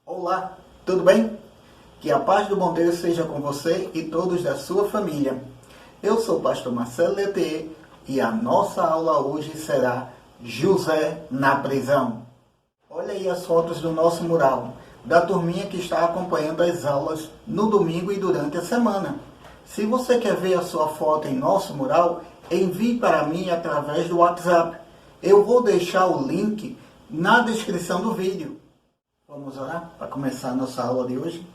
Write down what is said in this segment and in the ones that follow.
Olá, tudo bem? Que a paz do bom Deus seja com você e todos da sua família. Eu sou o pastor Marcelo Lettier e a nossa aula hoje será José na prisão. Olha aí as fotos do nosso mural, da turminha que está acompanhando as aulas no domingo e durante a semana. Se você quer ver a sua foto em nosso mural, envie para mim através do WhatsApp. Eu vou deixar o link na descrição do vídeo. Vamos orar para começar a nossa aula de hoje?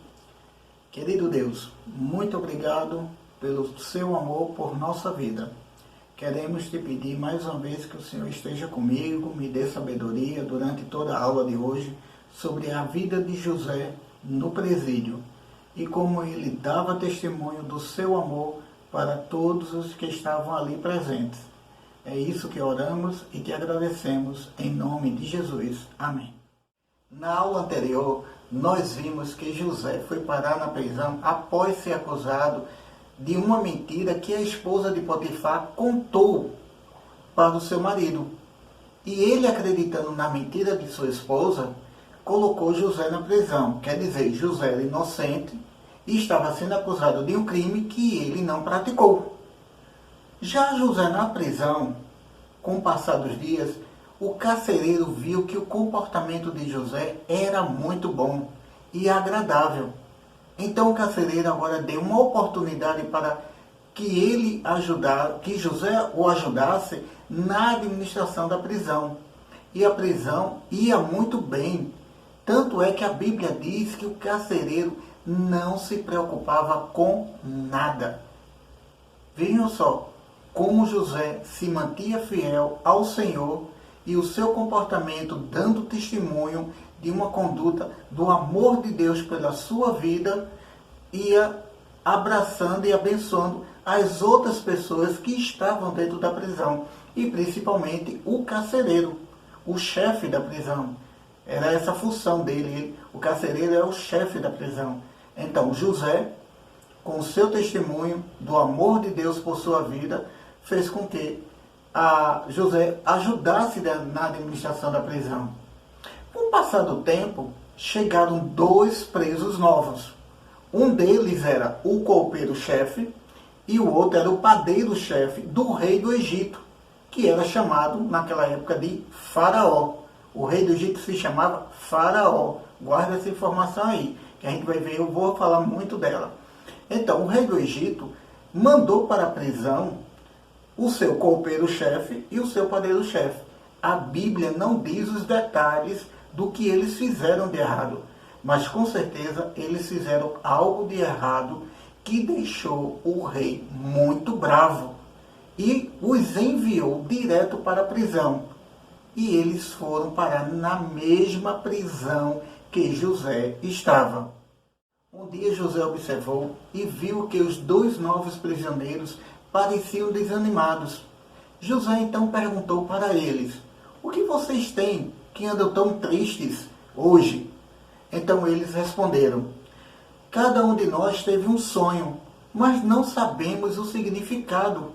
Querido Deus, muito obrigado pelo seu amor por nossa vida. Queremos te pedir mais uma vez que o Senhor esteja comigo, me dê sabedoria durante toda a aula de hoje sobre a vida de José no presídio e como ele dava testemunho do seu amor para todos os que estavam ali presentes. É isso que oramos e te agradecemos em nome de Jesus. Amém. Na aula anterior, nós vimos que José foi parar na prisão após ser acusado de uma mentira que a esposa de Potifar contou para o seu marido. E ele, acreditando na mentira de sua esposa, colocou José na prisão. Quer dizer, José era inocente e estava sendo acusado de um crime que ele não praticou. Já José na prisão, com o passar dos dias, o carcereiro viu que o comportamento de José era muito bom e agradável. Então o carcereiro agora deu uma oportunidade para que José o ajudasse na administração da prisão. E a prisão ia muito bem. Tanto é que a Bíblia diz que o carcereiro não se preocupava com nada. Vejam só como José se mantinha fiel ao Senhor e o seu comportamento dando testemunho de uma conduta do amor de Deus pela sua vida, ia abraçando e abençoando as outras pessoas que estavam dentro da prisão, e principalmente o carcereiro, o chefe da prisão. Era essa a função dele, o carcereiro é o chefe da prisão. Então José, com o seu testemunho do amor de Deus por sua vida, fez com que José ajudasse na administração da prisão. Com o passar do tempo, chegaram 2 presos novos. Um deles era o copeiro-chefe e o outro era o padeiro-chefe do rei do Egito, que era chamado naquela época de Faraó. O rei do Egito se chamava Faraó. Guarda essa informação aí, que a gente vai ver, eu vou falar muito dela. Então, o rei do Egito mandou para a prisão o seu copeiro-chefe e o seu padeiro-chefe. A Bíblia não diz os detalhes do que eles fizeram de errado, mas com certeza eles fizeram algo de errado que deixou o rei muito bravo e os enviou direto para a prisão. E eles foram parar na mesma prisão que José estava. Um dia José observou e viu que os 2 novos prisioneiros pareciam desanimados. José então perguntou para eles: o que vocês têm que andam tão tristes hoje? Então eles responderam: cada um de nós teve um sonho, mas não sabemos o significado.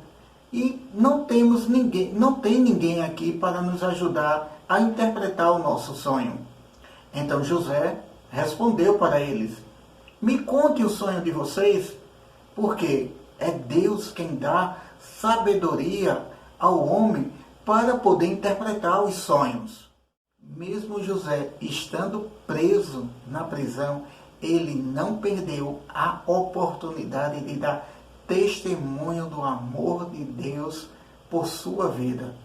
E não tem ninguém aqui para nos ajudar a interpretar o nosso sonho. Então José respondeu para eles: me conte o sonho de vocês, porque é Deus quem dá sabedoria ao homem para poder interpretar os sonhos. Mesmo José estando preso na prisão, ele não perdeu a oportunidade de dar testemunho do amor de Deus por sua vida.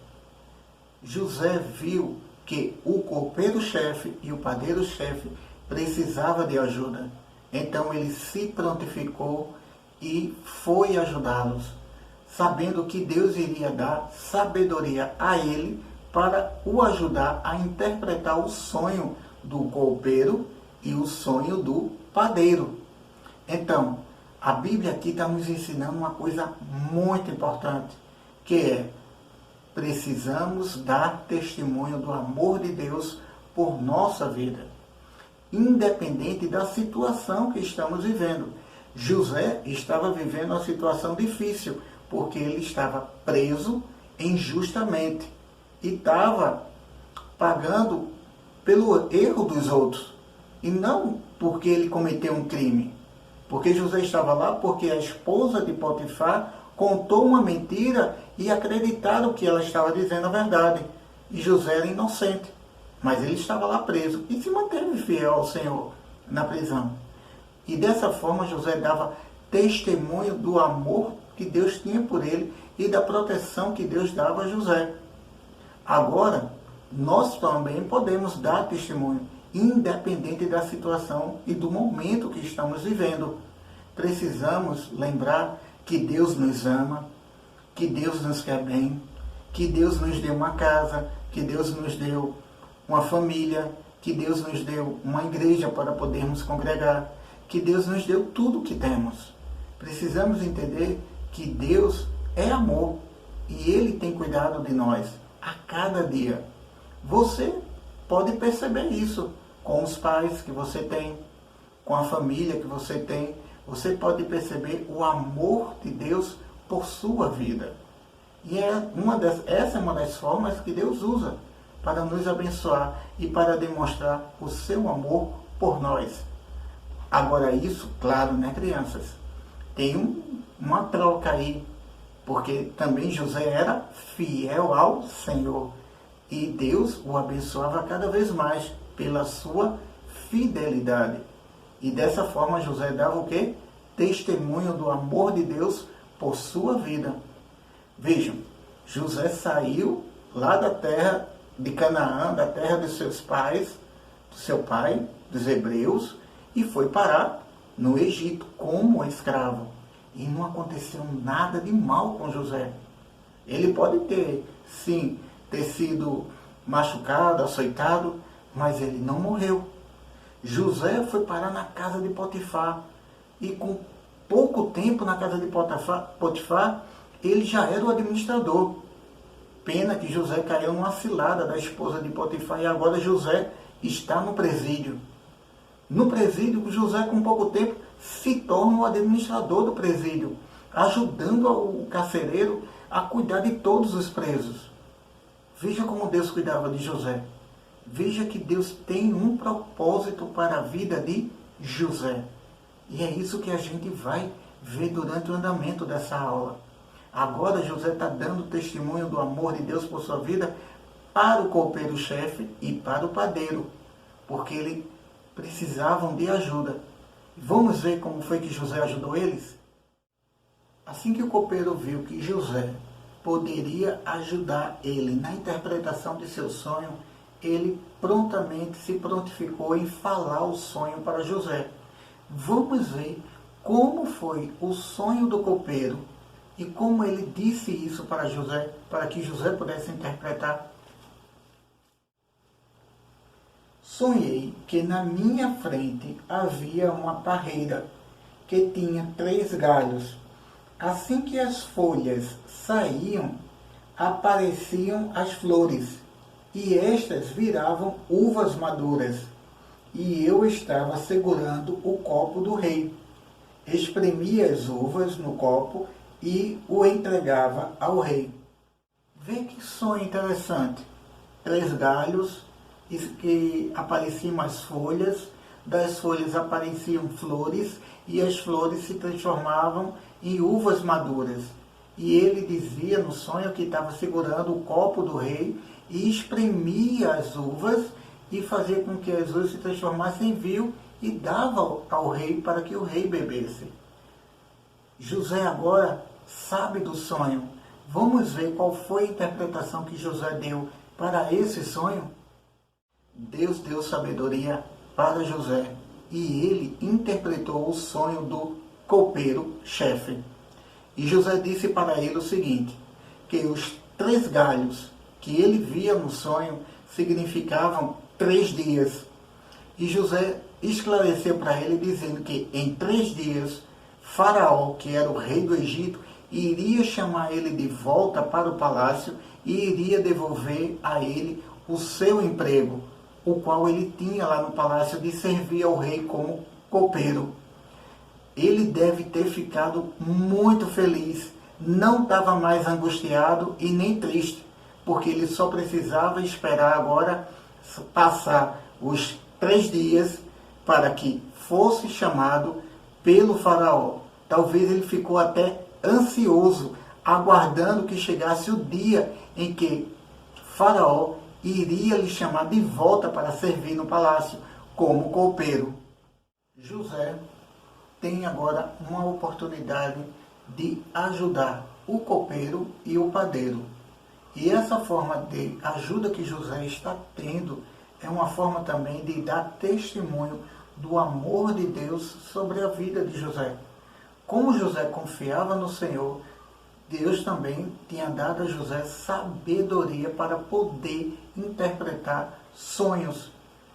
José viu que o copeiro-chefe e o padeiro-chefe precisavam de ajuda. Então ele se prontificou e foi ajudá-los, sabendo que Deus iria dar sabedoria a ele para o ajudar a interpretar o sonho do copeiro e o sonho do padeiro. Então, a Bíblia aqui está nos ensinando uma coisa muito importante, que é: precisamos dar testemunho do amor de Deus por nossa vida, independente da situação que estamos vivendo. José estava vivendo uma situação difícil, porque ele estava preso injustamente e estava pagando pelo erro dos outros e não porque ele cometeu um crime. Porque José estava lá porque a esposa de Potifar contou uma mentira e acreditaram que ela estava dizendo a verdade. E José era inocente, mas ele estava lá preso e se manteve fiel ao Senhor na prisão. E dessa forma José dava testemunho do amor que Deus tinha por ele e da proteção que Deus dava a José. Agora, nós também podemos dar testemunho, independente da situação e do momento que estamos vivendo. Precisamos lembrar que Deus nos ama, que Deus nos quer bem, que Deus nos deu uma casa, que Deus nos deu uma família, que Deus nos deu uma igreja para podermos congregar, que Deus nos deu tudo o que temos. Precisamos entender que Deus é amor e Ele tem cuidado de nós a cada dia. Você pode perceber isso com os pais que você tem, com a família que você tem. Você pode perceber o amor de Deus por sua vida. E essa é uma das formas que Deus usa para nos abençoar e para demonstrar o seu amor por nós. Agora isso, claro, né, crianças? Tem uma troca aí, porque também José era fiel ao Senhor. E Deus o abençoava cada vez mais pela sua fidelidade. E dessa forma José dava o quê? Testemunho do amor de Deus por sua vida. Vejam, José saiu lá da terra de Canaã, da terra dos seus pais, do seu pai, dos hebreus, e foi parar no Egito como escravo. E não aconteceu nada de mal com José. Ele pode ter, sim, ter sido machucado, açoitado, mas ele não morreu. José foi parar na casa de Potifar. E com pouco tempo na casa de Potifar, ele já era o administrador. Pena que José caiu numa cilada da esposa de Potifar e agora José está no presídio. No presídio, José, com pouco tempo, se torna o administrador do presídio, ajudando o carcereiro a cuidar de todos os presos. Veja como Deus cuidava de José. Veja que Deus tem um propósito para a vida de José. E é isso que a gente vai ver durante o andamento dessa aula. Agora José está dando testemunho do amor de Deus por sua vida para o copeiro-chefe e para o padeiro, porque eles precisavam de ajuda. Vamos ver como foi que José ajudou eles? Assim que o copeiro viu que José poderia ajudar ele na interpretação de seu sonho, ele prontamente se prontificou em falar o sonho para José. Vamos ver como foi o sonho do copeiro e como ele disse isso para José, para que José pudesse interpretar. Sonhei que na minha frente havia uma parreira que tinha 3 galhos. Assim que as folhas saíam, apareciam as flores, e estas viravam uvas maduras. E eu estava segurando o copo do rei. Espremia as uvas no copo e o entregava ao rei. Vê que sonho interessante. 3 galhos, que apareciam as folhas, das folhas apareciam flores e as flores se transformavam em uvas maduras. E ele dizia no sonho que estava segurando o copo do rei e espremia as uvas e fazia com que as uvas se transformassem em vinho e dava ao rei para que o rei bebesse. José agora sabe do sonho. Vamos ver qual foi a interpretação que José deu para esse sonho? Deus deu sabedoria para José e ele interpretou o sonho do copeiro-chefe. E José disse para ele o seguinte, que os 3 galhos que ele via no sonho significavam 3 dias. E José esclareceu para ele dizendo que em 3 dias, Faraó, que era o rei do Egito, iria chamar ele de volta para o palácio e iria devolver a ele o seu emprego, o qual ele tinha lá no palácio de servir ao rei como copeiro. Ele deve ter ficado muito feliz não estava mais angustiado e nem triste, porque ele só precisava esperar agora passar os 3 dias para que fosse chamado pelo faraó. Talvez ele ficou até ansioso, aguardando que chegasse o dia em que faraó iria lhe chamar de volta para servir no palácio como copeiro. José tem agora uma oportunidade de ajudar o copeiro e o padeiro. E essa forma de ajuda que José está tendo é uma forma também de dar testemunho do amor de Deus sobre a vida de José. Como José confiava no Senhor, Deus também tinha dado a José sabedoria para poder interpretar sonhos.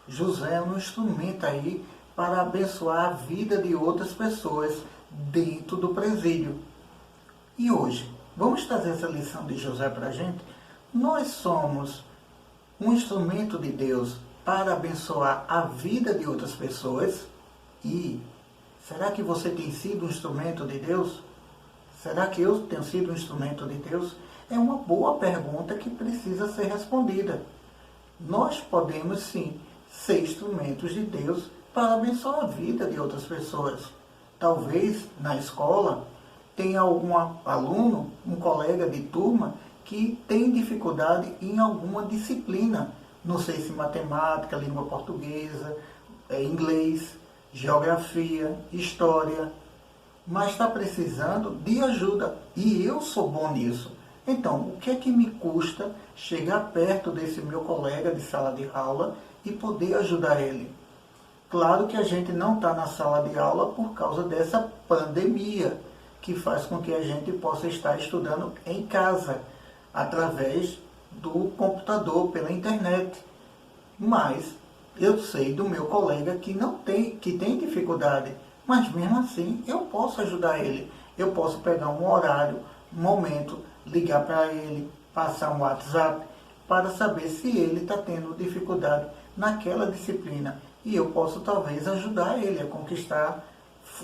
José é um instrumento aí para abençoar a vida de outras pessoas dentro do presídio. E hoje, vamos trazer essa lição de José para a gente? Nós somos um instrumento de Deus para abençoar a vida de outras pessoas? E será que você tem sido um instrumento de Deus? Será que eu tenho sido um instrumento de Deus? É uma boa pergunta que precisa ser respondida. Nós podemos sim ser instrumentos de Deus para abençoar a vida de outras pessoas. Talvez na escola tenha algum aluno, um colega de turma, que tem dificuldade em alguma disciplina. Não sei se matemática, língua portuguesa, inglês, geografia, história, mas está precisando de ajuda. E eu sou bom nisso. Então, o que é que me custa chegar perto desse meu colega de sala de aula e poder ajudar ele? Claro que a gente não está na sala de aula por causa dessa pandemia, que faz com que a gente possa estar estudando em casa, através do computador, pela internet. Mas eu sei do meu colega que tem dificuldade, mas mesmo assim eu posso ajudar ele. Eu posso pegar um horário, um momento, ligar para ele, passar um WhatsApp, para saber se ele está tendo dificuldade naquela disciplina. E eu posso talvez ajudar ele a conquistar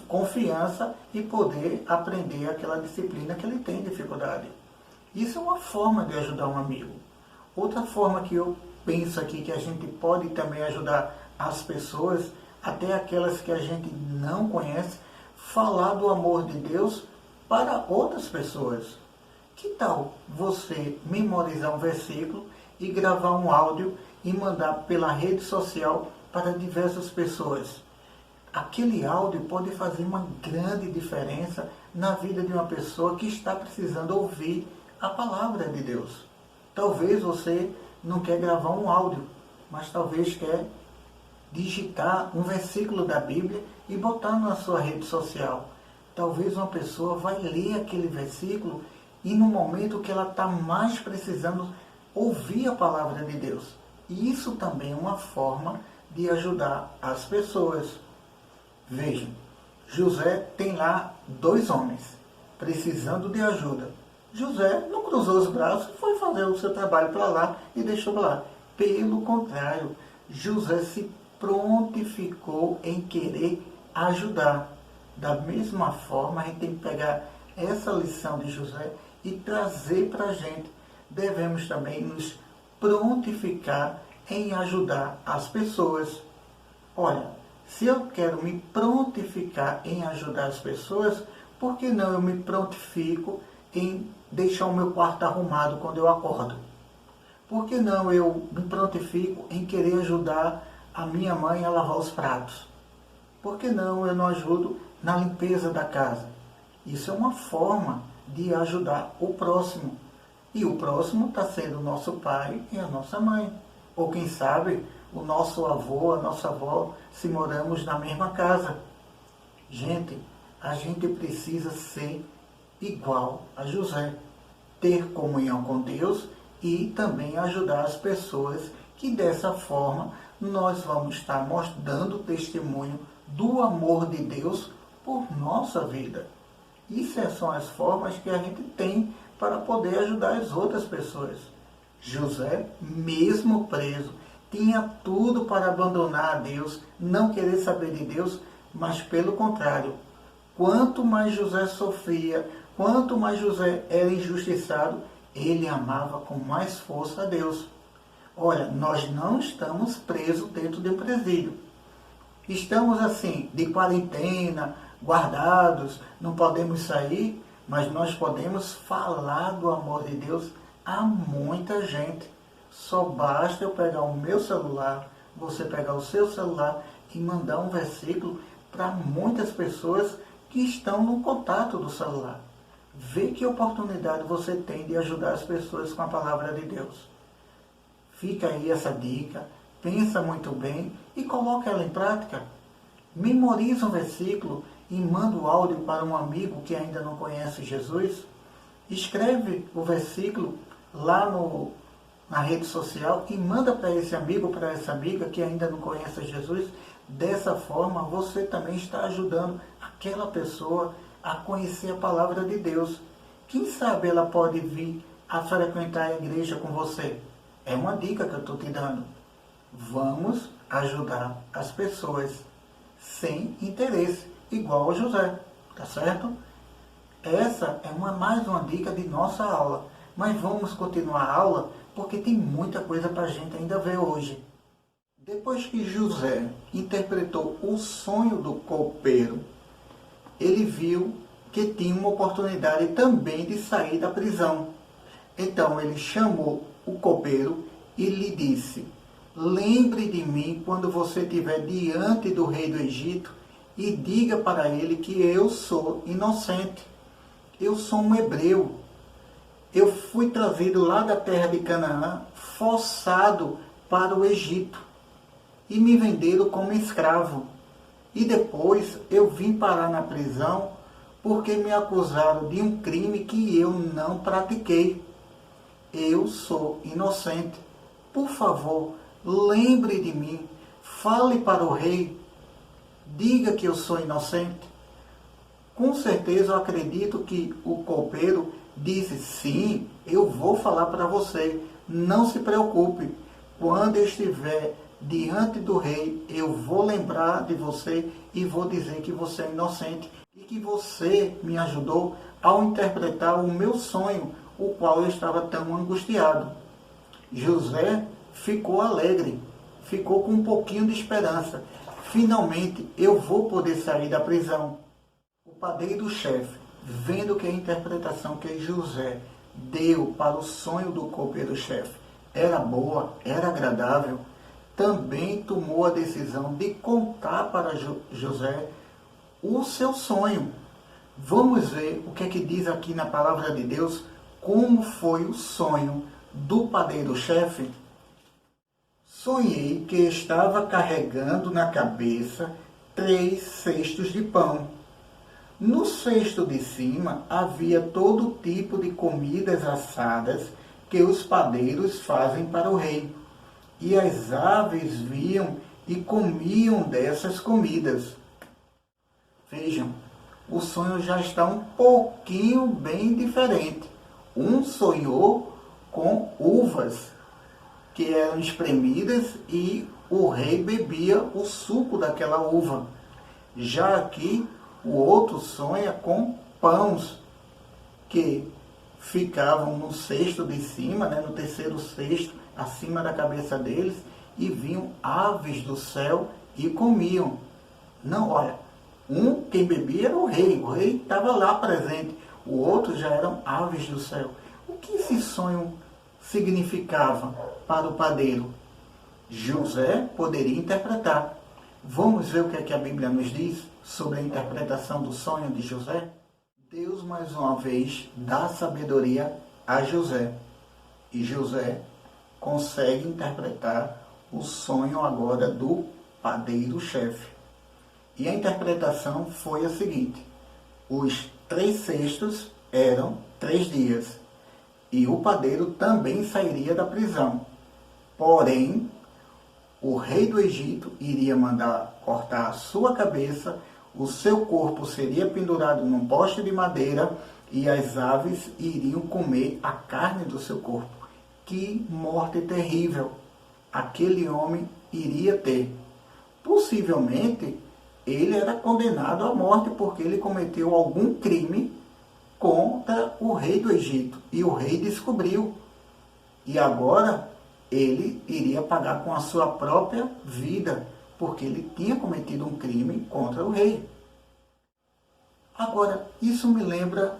confiança e poder aprender aquela disciplina que ele tem dificuldade. Isso é uma forma de ajudar um amigo. Outra forma que eu penso aqui que a gente pode também ajudar as pessoas, até aquelas que a gente não conhece, falar do amor de Deus para outras pessoas. Que tal você memorizar um versículo e gravar um áudio e mandar pela rede social para diversas pessoas? Aquele áudio pode fazer uma grande diferença na vida de uma pessoa que está precisando ouvir a palavra de Deus. Talvez você não quer gravar um áudio, mas talvez quer digitar um versículo da Bíblia e botar na sua rede social. Talvez uma pessoa vai ler aquele versículo e no momento que ela está mais precisando ouvir a palavra de Deus. E isso também é uma forma de ajudar as pessoas. Vejam, José tem lá 2 homens precisando de ajuda. José não cruzou os braços e foi fazer o seu trabalho para lá e deixou lá. Pelo contrário, José se prontificou em querer ajudar. Da mesma forma, a gente tem que pegar essa lição de José e trazer para a gente. Devemos também nos prontificar em ajudar as pessoas. Olha, se eu quero me prontificar em ajudar as pessoas, por que não eu me prontifico em deixar o meu quarto arrumado quando eu acordo? Por que não eu me prontifico em querer ajudar a minha mãe a lavar os pratos? Por que não eu não ajudo na limpeza da casa? Isso é uma forma de ajudar o próximo. E o próximo está sendo o nosso pai e a nossa mãe. Ou quem sabe, o nosso avô, a nossa avó, se moramos na mesma casa. Gente, a gente precisa ser igual a José. Ter comunhão com Deus e também ajudar as pessoas, que dessa forma nós vamos estar dando testemunho do amor de Deus por nossa vida. Isso são as formas que a gente tem para poder ajudar as outras pessoas. José, mesmo preso, tinha tudo para abandonar a Deus, não querer saber de Deus, mas pelo contrário, quanto mais José sofria, Quanto mais José era injustiçado, ele amava com mais força a Deus. Olha, nós não estamos presos dentro de um presídio. Estamos assim, de quarentena, guardados, não podemos sair, mas nós podemos falar do amor de Deus a muita gente. Só basta eu pegar o meu celular, você pegar o seu celular e mandar um versículo para muitas pessoas que estão no contato do celular. Vê que oportunidade você tem de ajudar as pessoas com a palavra de Deus. Fica aí essa dica, pensa muito bem e coloca ela em prática. Memoriza um versículo e manda o áudio para um amigo que ainda não conhece Jesus. Escreve o versículo lá na rede social e manda para esse amigo, para essa amiga que ainda não conhece Jesus. Dessa forma, você também está ajudando aquela pessoa a conhecer a palavra de Deus. Quem sabe ela pode vir a frequentar a igreja com você. É uma dica que eu estou te dando. Vamos ajudar as pessoas sem interesse, igual a José, tá certo? Essa é mais uma dica de nossa aula. Mas vamos continuar a aula porque tem muita coisa para a gente ainda ver hoje. Depois que José interpretou o sonho do copeiro, ele viu que tinha uma oportunidade também de sair da prisão. Então ele chamou o copeiro e lhe disse: lembre de mim quando você estiver diante do rei do Egito e diga para ele que eu sou inocente. Eu sou um hebreu. Eu fui trazido lá da terra de Canaã, forçado para o Egito, e me venderam como escravo. E depois eu vim parar na prisão porque me acusaram de um crime que eu não pratiquei. Eu sou inocente. Por favor, lembre de mim. Fale para o rei. Diga que eu sou inocente. Com certeza eu acredito que o copeiro disse: sim, eu vou falar para você. Não se preocupe. Quando eu estiver diante do rei, eu vou lembrar de você e vou dizer que você é inocente e que você me ajudou ao interpretar o meu sonho, o qual eu estava tão angustiado. José ficou alegre, ficou com um pouquinho de esperança. Finalmente eu vou poder sair da prisão. O padeiro-chefe, vendo que a interpretação que José deu para o sonho do copeiro-chefe era boa, era agradável, também tomou a decisão de contar para José o seu sonho. Vamos ver o que é que diz aqui na palavra de Deus, como foi o sonho do padeiro-chefe. Sonhei que estava carregando na cabeça 3 cestos de pão. No cesto de cima havia todo tipo de comidas assadas que os padeiros fazem para o rei. E as aves viam e comiam dessas comidas. Vejam, o sonho já está um pouquinho bem diferente. Um sonhou com uvas que eram espremidas e o rei bebia o suco daquela uva. Já aqui, o outro sonha com pães que ficavam no cesto de cima, no terceiro cesto, acima da cabeça deles, e vinham aves do céu e comiam. Não, olha, quem bebia era o rei estava lá presente, o outro já eram aves do céu. O que esse sonho significava para o padeiro? José poderia interpretar. Vamos ver o que é que a Bíblia nos diz sobre a interpretação do sonho de José? Deus, mais uma vez, dá sabedoria a José. E José consegue interpretar o sonho agora do padeiro-chefe. E a interpretação foi a seguinte: os 3 cestos eram 3 dias. E o padeiro também sairia da prisão. Porém, o rei do Egito iria mandar cortar a sua cabeça, o seu corpo seria pendurado num poste de madeira e as aves iriam comer a carne do seu corpo. Que morte terrível aquele homem iria ter. Possivelmente, ele era condenado à morte porque ele cometeu algum crime contra o rei do Egito. E o rei descobriu. E agora ele iria pagar com a sua própria vida, porque ele tinha cometido um crime contra o rei. Agora, isso me lembra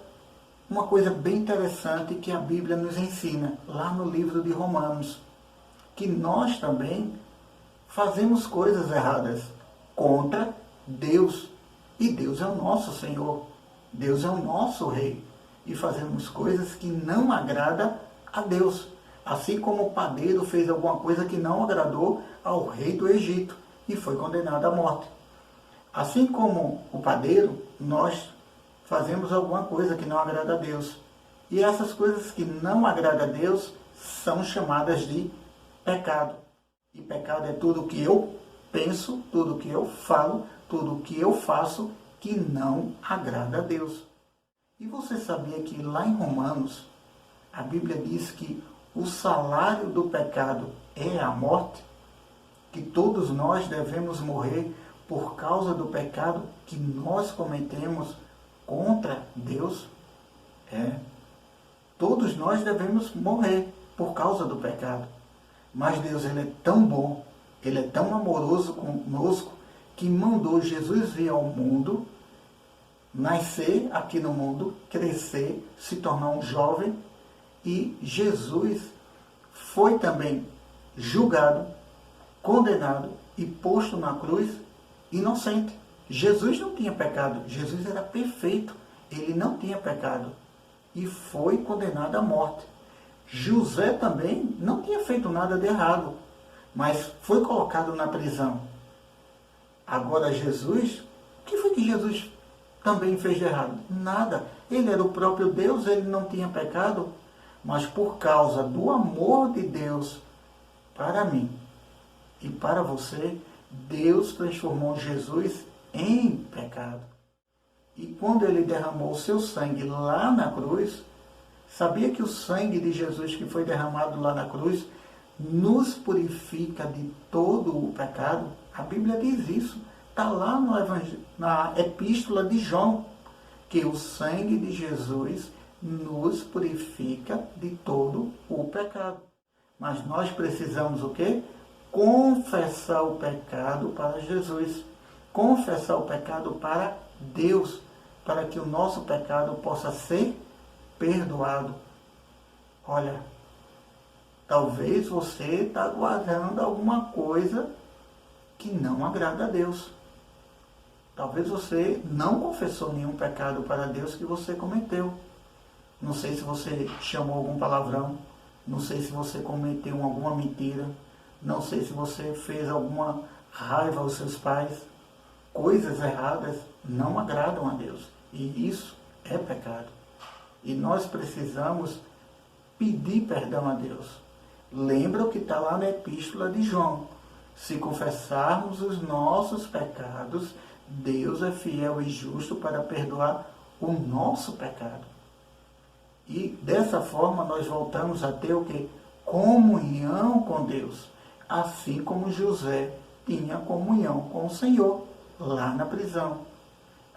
uma coisa bem interessante que a Bíblia nos ensina, lá no livro de Romanos, que nós também fazemos coisas erradas contra Deus. E Deus é o nosso Senhor, Deus é o nosso Rei. E fazemos coisas que não agradam a Deus. Assim como o padeiro fez alguma coisa que não agradou ao rei do Egito e foi condenado à morte. Assim como o padeiro, nós fazemos alguma coisa que não agrada a Deus. E essas coisas que não agradam a Deus são chamadas de pecado. E pecado é tudo o que eu penso, tudo o que eu falo, tudo o que eu faço que não agrada a Deus. E você sabia que lá em Romanos, a Bíblia diz que o salário do pecado é a morte? Que todos nós devemos morrer por causa do pecado que nós cometemos contra Deus? Todos nós devemos morrer por causa do pecado. Mas Deus, Ele é tão bom, Ele é tão amoroso conosco, que mandou Jesus vir ao mundo, nascer aqui no mundo, crescer, se tornar um jovem, e Jesus foi também julgado, condenado e posto na cruz inocente. Jesus não tinha pecado, Jesus era perfeito, ele não tinha pecado e foi condenado à morte. José também não tinha feito nada de errado, mas foi colocado na prisão. Agora Jesus, o que foi que Jesus também fez de errado? Nada. Ele era o próprio Deus, ele não tinha pecado, mas por causa do amor de Deus para mim e para você, Deus transformou Jesus em pecado. E quando ele derramou o seu sangue lá na cruz, sabia que o sangue de Jesus que foi derramado lá na cruz nos purifica de todo o pecado? A Bíblia diz isso. Está lá na epístola de João, que o sangue de Jesus nos purifica de todo o pecado. Mas nós precisamos o quê? Confessar o pecado para Jesus. Confessar o pecado para Deus, para que o nosso pecado possa ser perdoado. Olha, talvez você está guardando alguma coisa que não agrada a Deus. Talvez você não confessou nenhum pecado para Deus que você cometeu. Não sei se você chamou algum palavrão, não sei se você cometeu alguma mentira, não sei se você fez alguma raiva aos seus pais. Coisas erradas não agradam a Deus e isso é pecado. E nós precisamos pedir perdão a Deus. Lembra o que está lá na epístola de João. Se confessarmos os nossos pecados, Deus é fiel e justo para perdoar o nosso pecado. E dessa forma nós voltamos a ter o quê? Comunhão com Deus. Assim como José tinha comunhão com o Senhor lá na prisão.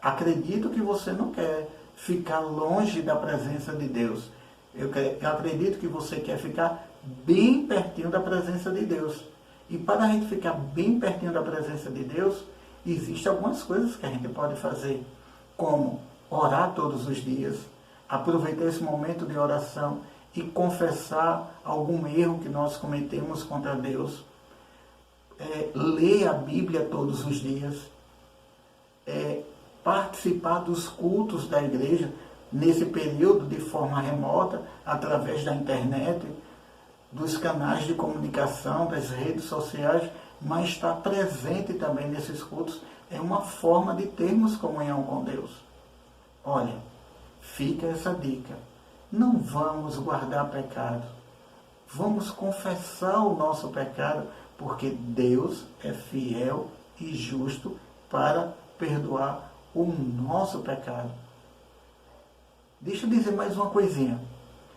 Acredito que você não quer ficar longe da presença de Deus. Eu acredito que você quer ficar bem pertinho da presença de Deus. E para a gente ficar bem pertinho da presença de Deus, existem algumas coisas que a gente pode fazer, como orar todos os dias, aproveitar esse momento de oração e confessar algum erro que nós cometemos contra Deus, ler a Bíblia todos os dias, participar dos cultos da igreja nesse período de forma remota, através da internet, dos canais de comunicação, das redes sociais, mas estar presente também nesses cultos é uma forma de termos comunhão com Deus. Olha, fica essa dica. Não vamos guardar pecado. Vamos confessar o nosso pecado, porque Deus é fiel e justo para perdoar o nosso pecado. Deixa eu dizer mais uma coisinha.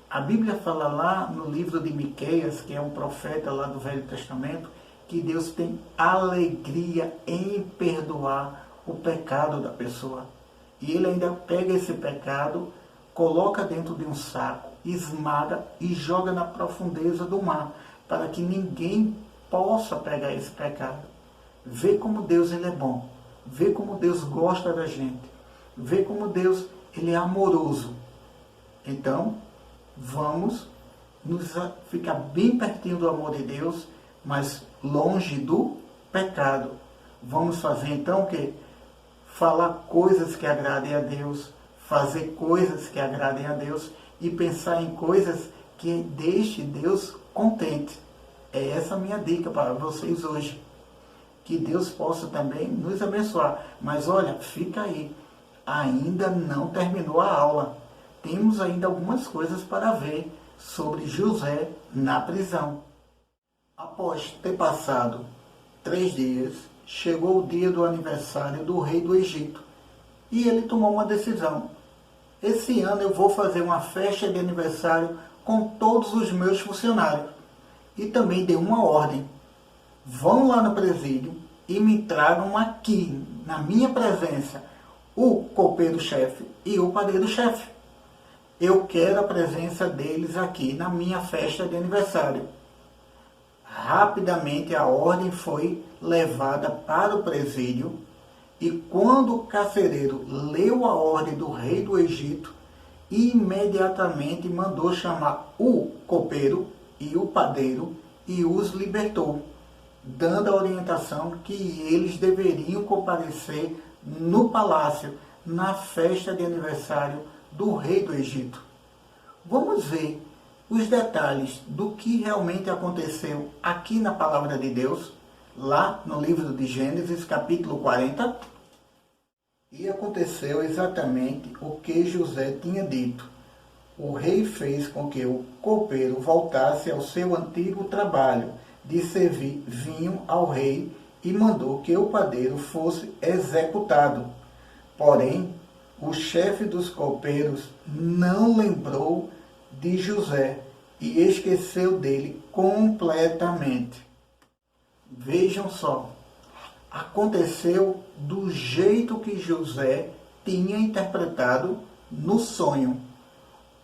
A Bíblia fala lá no livro de Miqueias, que é um profeta lá do Velho Testamento, que Deus tem alegria em perdoar o pecado da pessoa. E Ele ainda pega esse pecado, coloca dentro de um saco, esmaga e joga na profundeza do mar, para que ninguém possa pegar esse pecado. Vê como Deus ele é bom, vê como Deus gosta da gente, vê como Deus ele é amoroso. Então, vamos ficar bem pertinho do amor de Deus, mas longe do pecado. Vamos fazer então o quê? Falar coisas que agradem a Deus, fazer coisas que agradem a Deus e pensar em coisas que deixem Deus contente. É essa a minha dica para vocês hoje. Que Deus possa também nos abençoar. Mas olha, fica aí. Ainda não terminou a aula. Temos ainda algumas coisas para ver sobre José na prisão. Após ter passado 3 dias, chegou o dia do aniversário do rei do Egito. E ele tomou uma decisão. Esse ano eu vou fazer uma festa de aniversário com todos os meus funcionários. E também dei uma ordem. Vão lá no presídio e me tragam aqui, na minha presença, o copeiro-chefe e o padeiro-chefe. Eu quero a presença deles aqui na minha festa de aniversário. Rapidamente a ordem foi levada para o presídio e quando o carcereiro leu a ordem do rei do Egito, imediatamente mandou chamar o copeiro e o padeiro e os libertou, dando a orientação que eles deveriam comparecer no palácio, na festa de aniversário do rei do Egito. Vamos ver os detalhes do que realmente aconteceu aqui na Palavra de Deus, lá no livro de Gênesis, capítulo 40. E aconteceu exatamente o que José tinha dito. O rei fez com que o copeiro voltasse ao seu antigo trabalho de servir vinho ao rei e mandou que o padeiro fosse executado. Porém, o chefe dos copeiros não lembrou de José e esqueceu dele completamente. Vejam só, aconteceu do jeito que José tinha interpretado no sonho.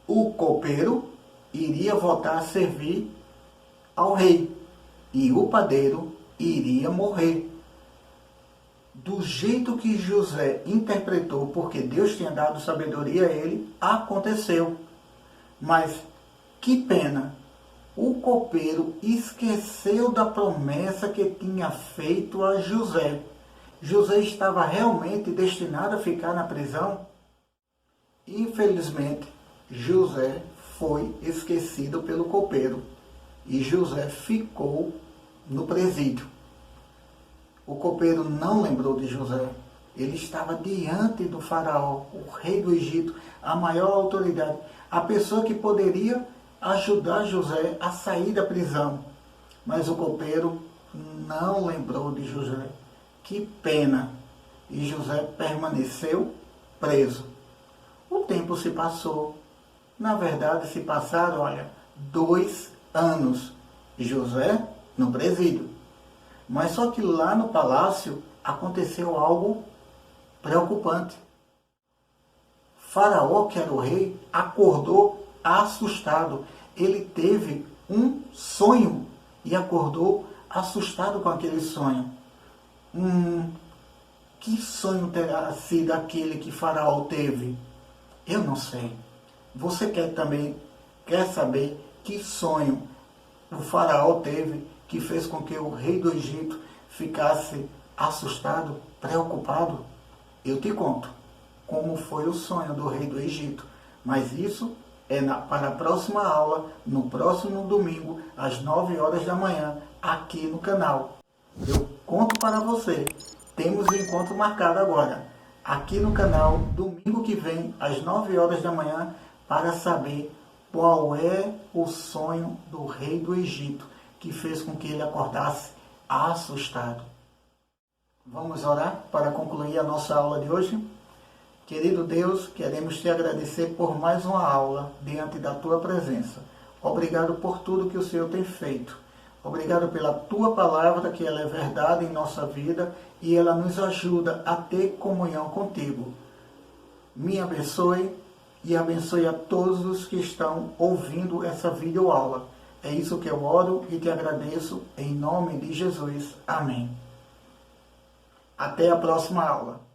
O copeiro iria voltar a servir ao rei e o padeiro iria morrer. Do jeito que José interpretou, porque Deus tinha dado sabedoria a ele, aconteceu. Mas que pena, o copeiro esqueceu da promessa que tinha feito a José. José estava realmente destinado a ficar na prisão? Infelizmente, José foi esquecido pelo copeiro e José ficou no presídio. O copeiro não lembrou de José. Ele estava diante do faraó, o rei do Egito, a maior autoridade, a pessoa que poderia ajudar José a sair da prisão. Mas o copeiro não lembrou de José. Que pena! E José permaneceu preso. O tempo se passou. Na verdade, se passaram, 2 anos. José no presídio. Mas só que lá no palácio aconteceu algo preocupante. Faraó, que era o rei, acordou assustado. Ele teve um sonho e acordou assustado com aquele sonho. Que sonho terá sido aquele que Faraó teve? Eu não sei. Você quer saber que sonho o Faraó teve que fez com que o rei do Egito ficasse assustado, preocupado? Eu te conto como foi o sonho do rei do Egito. Mas isso é para a próxima aula, no próximo domingo, às 9 horas da manhã, aqui no canal. Eu conto para você. Temos um encontro marcado agora, aqui no canal, domingo que vem, às 9 horas da manhã, para saber qual é o sonho do rei do Egito, que fez com que ele acordasse assustado. Vamos orar para concluir a nossa aula de hoje? Querido Deus, queremos te agradecer por mais uma aula diante da tua presença. Obrigado por tudo que o Senhor tem feito. Obrigado pela tua palavra, que ela é verdade em nossa vida e ela nos ajuda a ter comunhão contigo. Me abençoe e abençoe a todos os que estão ouvindo essa videoaula. É isso que eu oro e te agradeço em nome de Jesus. Amém. Até a próxima aula.